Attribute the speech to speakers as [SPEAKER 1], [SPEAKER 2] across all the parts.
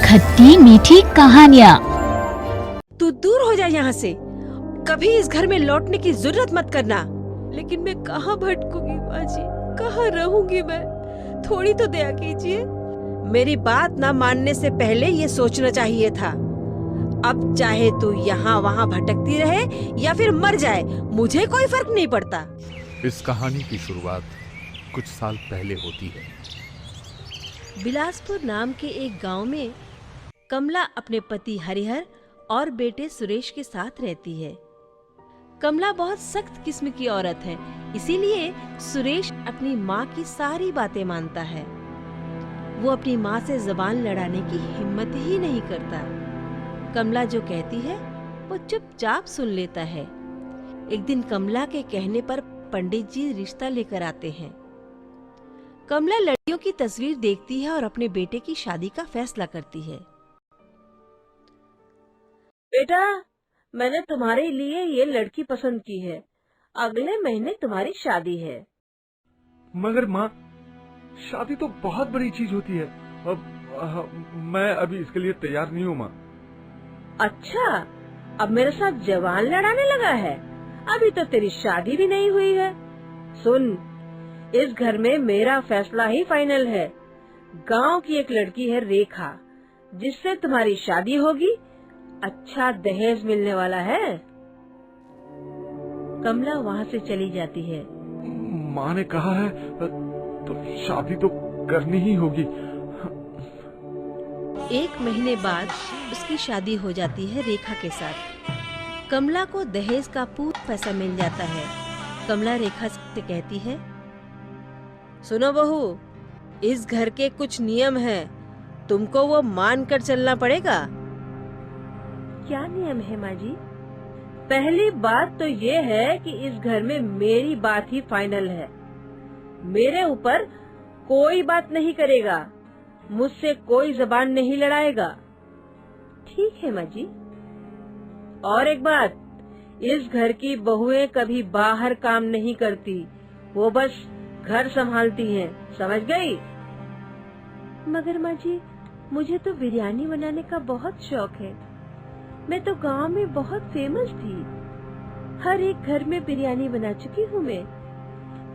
[SPEAKER 1] खट्टी मीठी कहानियाँ।
[SPEAKER 2] तू दूर हो जा यहाँ से, कभी इस घर में लौटने की जरूरत मत करना। लेकिन मैं कहाँ भटकूंगी माँ जी, कहाँ रहूंगी मैं? थोड़ी तो दया कीजिए। मेरी बात ना मानने से पहले ये सोचना चाहिए था। अब चाहे तू यहाँ वहाँ भटकती रहे या फिर मर जाए, मुझे कोई फर्क नहीं पड़ता।
[SPEAKER 3] इस कहानी की शुरुआत कुछ साल पहले होती है।
[SPEAKER 2] बिलासपुर नाम के एक गांव में कमला अपने पति हरिहर और बेटे सुरेश के साथ रहती है। कमला बहुत सख्त किस्म की औरत है, इसीलिए सुरेश अपनी माँ की सारी बातें मानता है। वो अपनी माँ से जबान लड़ाने की हिम्मत ही नहीं करता। कमला जो कहती है वो चुपचाप सुन लेता है। एक दिन कमला के कहने पर पंडित जी रिश्ता लेकर आते हैं। कमला लड़कियों की तस्वीर देखती है और अपने बेटे की शादी का फैसला करती है। बेटा, मैंने तुम्हारे लिए ये लड़की पसंद की है। अगले महीने तुम्हारी शादी है।
[SPEAKER 4] मगर माँ, शादी तो बहुत बड़ी चीज होती है। मैं अभी इसके लिए तैयार नहीं हूँ माँ।
[SPEAKER 2] अच्छा, अब मेरे साथ जवान लड़ाने लगा है? अभी तो तेरी शादी भी नहीं हुई है। सुन, इस घर में मेरा फैसला ही फाइनल है। गांव की एक लड़की है रेखा, जिससे तुम्हारी शादी होगी। अच्छा दहेज मिलने वाला है। कमला वहाँ से चली जाती है।
[SPEAKER 4] माँ ने कहा है तो शादी तो करनी ही होगी।
[SPEAKER 2] 1 महीने बाद उसकी शादी हो जाती है रेखा के साथ। कमला को दहेज का पूरा पैसा मिल जाता है। कमला रेखा से कहती है, सुनो बहू, इस घर के कुछ नियम हैं, तुमको वो मान कर चलना पड़ेगा। क्या नियम है माँ जी? पहली बात तो ये है कि इस घर में मेरी बात ही फाइनल है। मेरे ऊपर कोई बात नहीं करेगा, मुझसे कोई जबान नहीं लड़ाएगा। ठीक है माँ जी। और एक बात, इस घर की बहुएं कभी बाहर काम नहीं करती, वो बस घर संभालती हैं, समझ गई? मगर माँ जी, मुझे तो बिरयानी बनाने का बहुत शौक है। मैं तो गांव में बहुत फेमस थी। हर एक घर में बिरयानी बना चुकी हूँ मैं।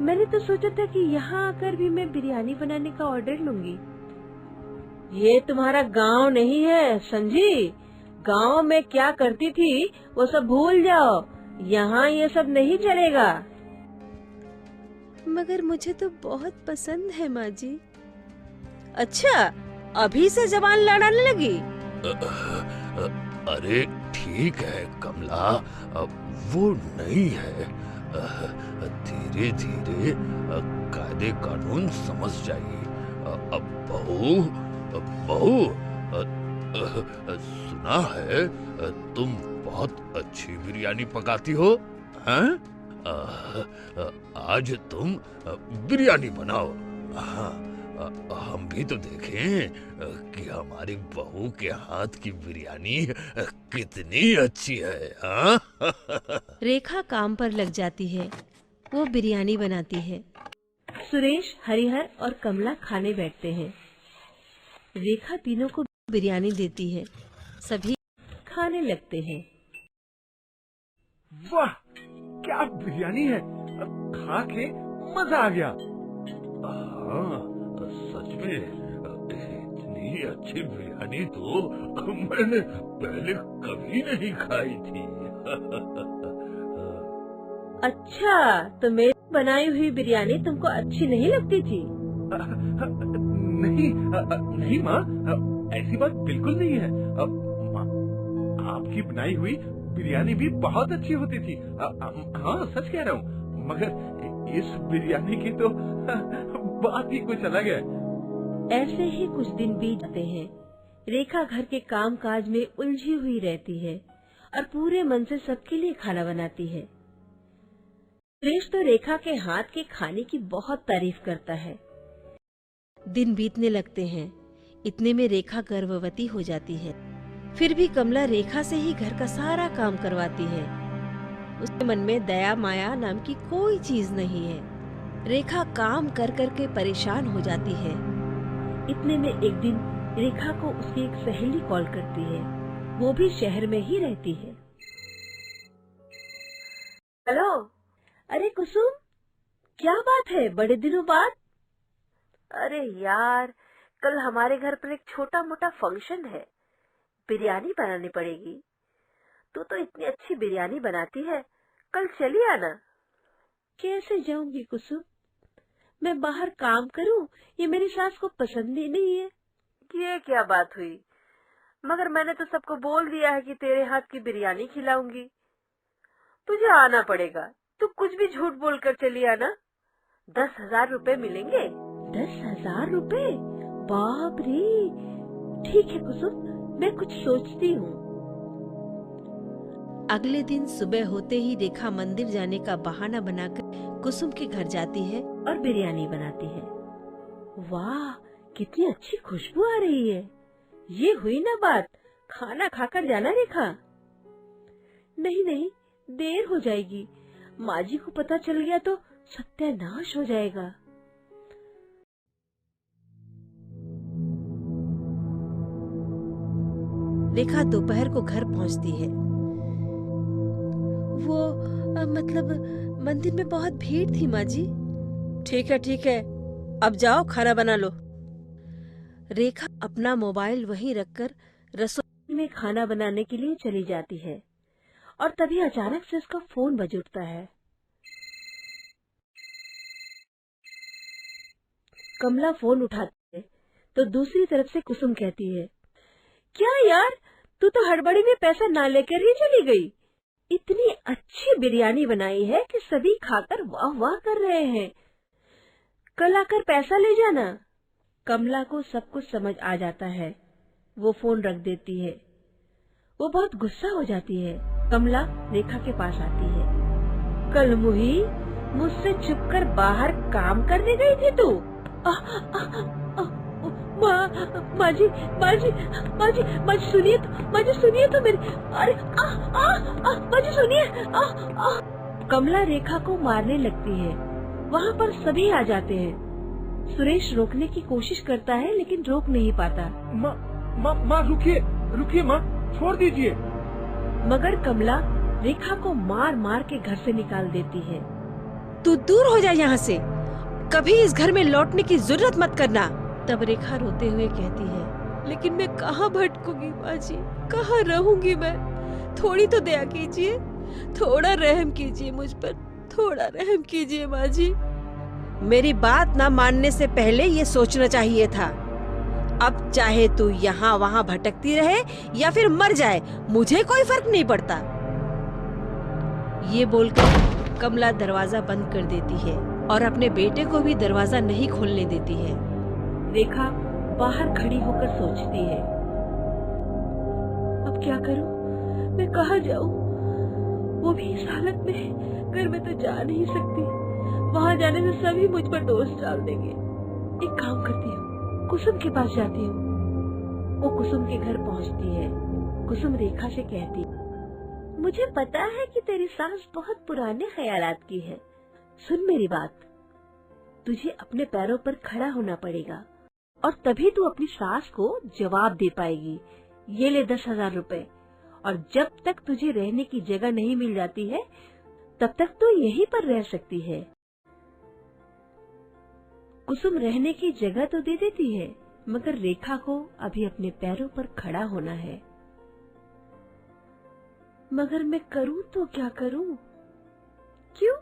[SPEAKER 2] मैंने तो सोचा था कि यहाँ आकर भी मैं बिरयानी बनाने का ऑर्डर लूंगी। ये तुम्हारा गांव नहीं है, समझी? गांव में क्या करती थी वो सब भूल जाओ। यहाँ ये सब नहीं चलेगा। मगर मुझे तो बहुत पसंद है माँ जी। अच्छा, अभी से जबान लड़ाने लगी?
[SPEAKER 3] अरे ठीक है कमला, वो नहीं है। धीरे धीरे कायदे कानून समझ जाइए। अब बहू, सुना है तुम बहुत अच्छी बिरयानी पकाती हो, हैं? आज तुम बिरयानी बनाओ। हाँ, हम भी तो देखें कि हमारी बहू के हाथ की बिरयानी कितनी अच्छी है। हाँ?
[SPEAKER 2] रेखा काम पर लग जाती है। वो बिरयानी बनाती है। सुरेश, हरिहर और कमला खाने बैठते हैं। रेखा तीनों को बिरयानी देती है। सभी खाने लगते हैं।
[SPEAKER 4] वाह, क्या बिरयानी है! खा के मजा आ गया।
[SPEAKER 3] हाँ, सच में इतनी अच्छी बिरयानी तो मैंने पहले कभी नहीं खाई थी।
[SPEAKER 2] अच्छा, तो मेरी बनाई हुई बिरयानी तुमको अच्छी नहीं लगती थी?
[SPEAKER 4] नहीं माँ, ऐसी बात बिल्कुल नहीं है। माँ, आपकी बनाई हुई बिरयानी भी बहुत अच्छी होती थी। हाँ, सच कह रहा हूँ। मगर इस बिरयानी की तो बात ही कुछ अलग है।
[SPEAKER 2] ऐसे ही कुछ दिन बीत जाते हैं। रेखा घर के काम काज में उलझी हुई रहती है और पूरे मन से सबके लिए खाना बनाती है। सुरेश तो रेखा के हाथ के खाने की बहुत तारीफ करता है। दिन बीतने लगते हैं। इतने में रेखा गर्भवती हो जाती है। फिर भी कमला रेखा से ही घर का सारा काम करवाती है। उसके मन में दया माया नाम की कोई चीज नहीं है। रेखा काम कर कर के परेशान हो जाती है। इतने में एक दिन रेखा को उसकी एक सहेली कॉल करती है। वो भी शहर में ही रहती है। हेलो, अरे कुसुम, क्या बात है, बड़े दिनों बाद? अरे यार, कल हमारे घर पर एक छोटा मोटा फंक्शन है, बिरयानी बनानी पड़ेगी। तू तो इतनी अच्छी बिरयानी बनाती है, कल चली आना। कैसे जाऊंगी कुसुम, मैं बाहर काम करूं, ये मेरी सास को पसंद ही नहीं है। ये क्या बात हुई? मगर मैंने तो सबको बोल दिया है कि तेरे हाथ की बिरयानी खिलाऊंगी। तुझे आना पड़ेगा। तू कुछ भी झूठ बोलकर चली आना। 10,000 रुपए मिलेंगे। 10,000 रुपए? बाप रे! ठीक है कुसुम, मैं कुछ सोचती हूँ। अगले दिन सुबह होते ही रेखा मंदिर जाने का बहाना बनाकर कुसुम के घर जाती है और बिरयानी बनाती है। वाह, कितनी अच्छी खुशबू आ रही है। ये हुई ना बात, खाना खाकर जाना रेखा। नहीं नहीं, देर हो जाएगी, माँ जी को पता चल गया तो सत्यानाश हो जाएगा। रेखा दोपहर को घर पहुंचती है। वो मतलब मंदिर में बहुत भीड़ थी माँ जी। ठीक है, अब जाओ खाना बना लो। रेखा अपना मोबाइल वहीं रखकर रसोई में खाना बनाने के लिए चली जाती है और तभी अचानक से उसका फोन बज उठता है। कमला फोन उठाती है तो दूसरी तरफ से कुसुम कहती है, क्या यार, तू तो हड़बड़ी में पैसा ना लेकर ही चली गई। इतनी अच्छी बिरयानी बनाई है कि सभी खाकर वाह वाह कर रहे हैं। कल आकर पैसा ले जाना। कमला को सब कुछ समझ आ जाता है। वो फोन रख देती है। वो बहुत गुस्सा हो जाती है। कमला रेखा के पास आती है। कल मुही, मुझसे छुपकर बाहर काम करने गई थी तू? माँ जी सुनिए तो मेरी, अरे माँ जी सुनिए। कमला रेखा को मारने लगती है। वहाँ पर सभी आ जाते हैं। सुरेश रोकने की कोशिश करता है लेकिन रोक नहीं पाता।
[SPEAKER 4] माँ रुकिए माँ, छोड़ दीजिए।
[SPEAKER 2] मगर कमला रेखा को मार मार के घर से निकाल देती है। तू दूर हो जा यहाँ से, कभी इस घर में लौटने की जरूरत मत करना। तब रेखा रोते हुए कहती है, लेकिन मैं कहाँ भटकूंगी माँ जी, कहाँ रहूंगी मैं? थोड़ी तो दया कीजिए, थोड़ा रहम कीजिए मुझ पर, थोड़ा रहम कीजिए माँ जी। मेरी बात ना मानने से पहले ये सोचना चाहिए था। अब चाहे तू यहाँ वहाँ भटकती रहे या फिर मर जाए, मुझे कोई फर्क नहीं पड़ता। ये बोलकर कमला दरवाजा बंद कर देती है और अपने बेटे को भी दरवाजा नहीं खोलने देती है। रेखा बाहर खड़ी होकर सोचती है, अब क्या करूं? मैं कहाँ जाऊं? वो भी इस हालत में, घर में तो जा नहीं सकती। वहाँ जाने से सभी मुझ पर दोष डाल देंगे। एक काम करती हूँ, कुसुम के पास जाती हूँ। वो कुसुम के घर पहुँचती है। कुसुम रेखा से कहती, मुझे पता है कि तेरी सास बहुत पुराने ख्यालात की है। सुन मेरी बात, तुझे अपने पैरों पर खड़ा होना पड़ेगा और तभी तू अपनी सास को जवाब दे पाएगी। ये ले 10,000 रुपए, और जब तक तुझे रहने की जगह नहीं मिल जाती है तब तक तो यहीं पर रह सकती है। कुसुम रहने की जगह तो दे देती है, मगर रेखा को अभी अपने पैरों पर खड़ा होना है। मगर मैं करूं तो क्या करूं? क्यों?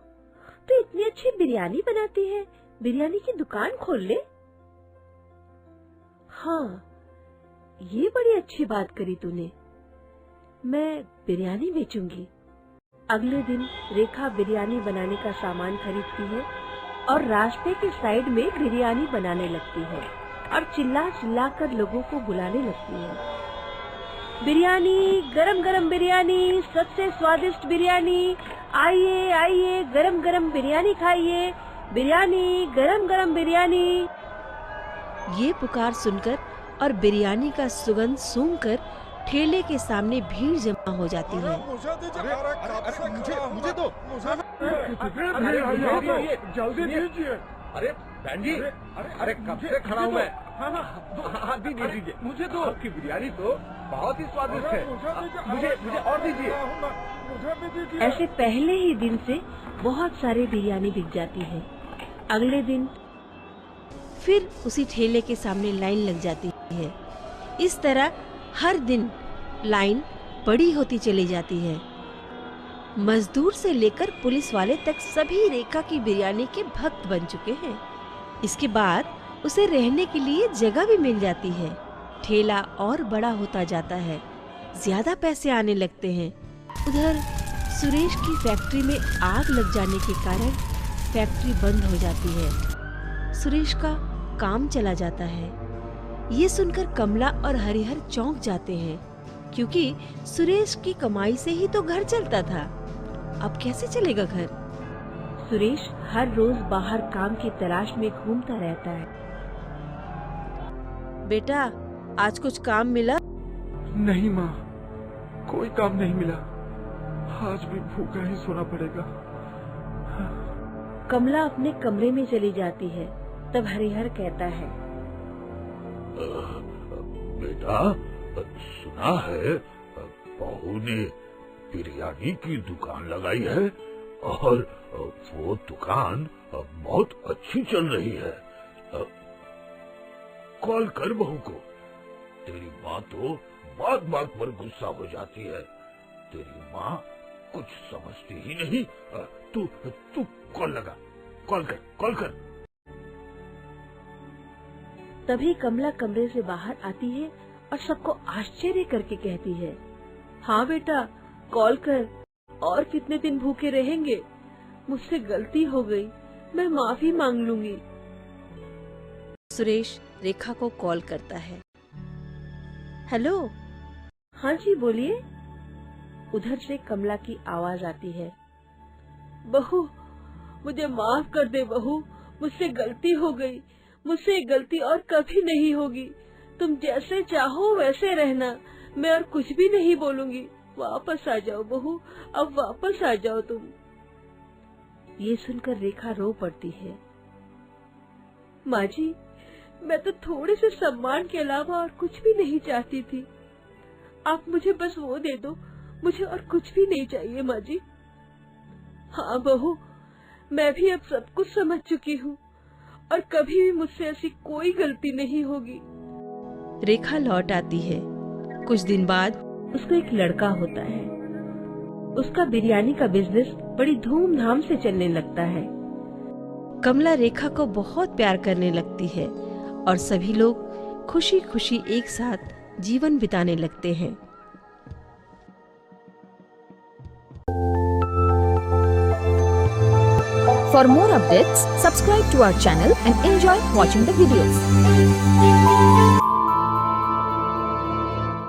[SPEAKER 2] तो इतनी अच्छी बिरयानी बनाती है, बिरयानी की दुकान खोल ले। हाँ, ये बड़ी अच्छी बात करी तूने। मैं बिरयानी बेचूंगी। अगले दिन रेखा बिरयानी बनाने का सामान खरीदती है और रास्ते के साइड में बिरयानी बनाने लगती है और चिल्ला चिल्ला कर लोगों को बुलाने लगती है। बिरयानी, गरम गरम बिरयानी, सबसे स्वादिष्ट बिरयानी, आइए आइए, गरम गरम बिरयानी खाइए, बिरयानी, गरम गरम बिरयानी। ये पुकार सुनकर और बिरयानी का सुगंध सूंघकर ठेले के सामने भीड़ जमा हो जाती है।
[SPEAKER 4] मुझे दो, जल्दी दीजिए। अरे बहन जी, अरे कब से खड़ा हूँ मैं। हाँ दीजिए मुझे दो। आपकी बिरयानी तो बहुत ही स्वादिष्ट है। मुझे और दीजिए।
[SPEAKER 2] ऐसे पहले ही दिन से बहुत सारी बिरयानी बिक जाती है। अगले दिन फिर उसी ठेले के सामने लाइन लग जाती है। इस तरह हर दिन लाइन बड़ी होती चली जाती है। मजदूर से लेकर पुलिस वाले तक सभी रेखा की बिरयानी के भक्त बन चुके हैं। इसके बाद उसे रहने के लिए जगह भी मिल जाती है। ठेला और बड़ा होता जाता है, ज्यादा पैसे आने लगते हैं। उधर सुरेश की फैक्ट्री में आग लग जाने के कारण फैक्ट्री बंद हो जाती है। सुरेश का काम चला जाता है। ये सुनकर कमला और हरिहर चौंक जाते हैं, क्योंकि सुरेश की कमाई से ही तो घर चलता था। अब कैसे चलेगा घर? सुरेश हर रोज बाहर काम की तलाश में घूमता रहता है। बेटा, आज कुछ काम मिला?
[SPEAKER 4] नहीं माँ, कोई काम नहीं मिला। आज भी भूखा ही सोना पड़ेगा।
[SPEAKER 2] कमला अपने कमरे में चली जाती है। तब हरिहर कहता है,
[SPEAKER 3] बेटा, सुना है बहू ने बिरयानी की दुकान लगाई है और वो दुकान बहुत अच्छी चल रही है। कॉल कर बहू को। तेरी माँ तो बात बात पर गुस्सा हो जाती है। तेरी माँ कुछ समझती ही नहीं। तू कॉल लगा, कॉल कर।
[SPEAKER 2] तभी कमला कमरे से बाहर आती है और सबको आश्चर्य करके कहती है, हाँ बेटा, कॉल कर। और कितने दिन भूखे रहेंगे? मुझसे गलती हो गई, मैं माफी मांग लूंगी। सुरेश रेखा को कॉल करता है। हेलो। हाँ जी, बोलिए। उधर से कमला की आवाज आती है, बहू, मुझे माफ कर दे बहू, मुझसे गलती हो गई। मुझसे ये गलती और कभी नहीं होगी। तुम जैसे चाहो वैसे रहना, मैं और कुछ भी नहीं बोलूंगी। वापस आ जाओ बहू, अब वापस आ जाओ तुम। ये सुनकर रेखा रो पड़ती है। माँ जी, मैं तो थोड़े से सम्मान के अलावा और कुछ भी नहीं चाहती थी। आप मुझे बस वो दे दो, मुझे और कुछ भी नहीं चाहिए माँ जी। हाँ बहू, मैं भी अब सब कुछ समझ चुकी हूँ और कभी भी मुझसे ऐसी कोई गलती नहीं होगी। रेखा लौट आती है। कुछ दिन बाद उसको एक लड़का होता है। उसका बिरयानी का बिजनेस बड़ी धूमधाम से चलने लगता है। कमला रेखा को बहुत प्यार करने लगती है और सभी लोग खुशी खुशी एक साथ जीवन बिताने लगते हैं।
[SPEAKER 1] For more updates, subscribe to our channel and enjoy watching the videos.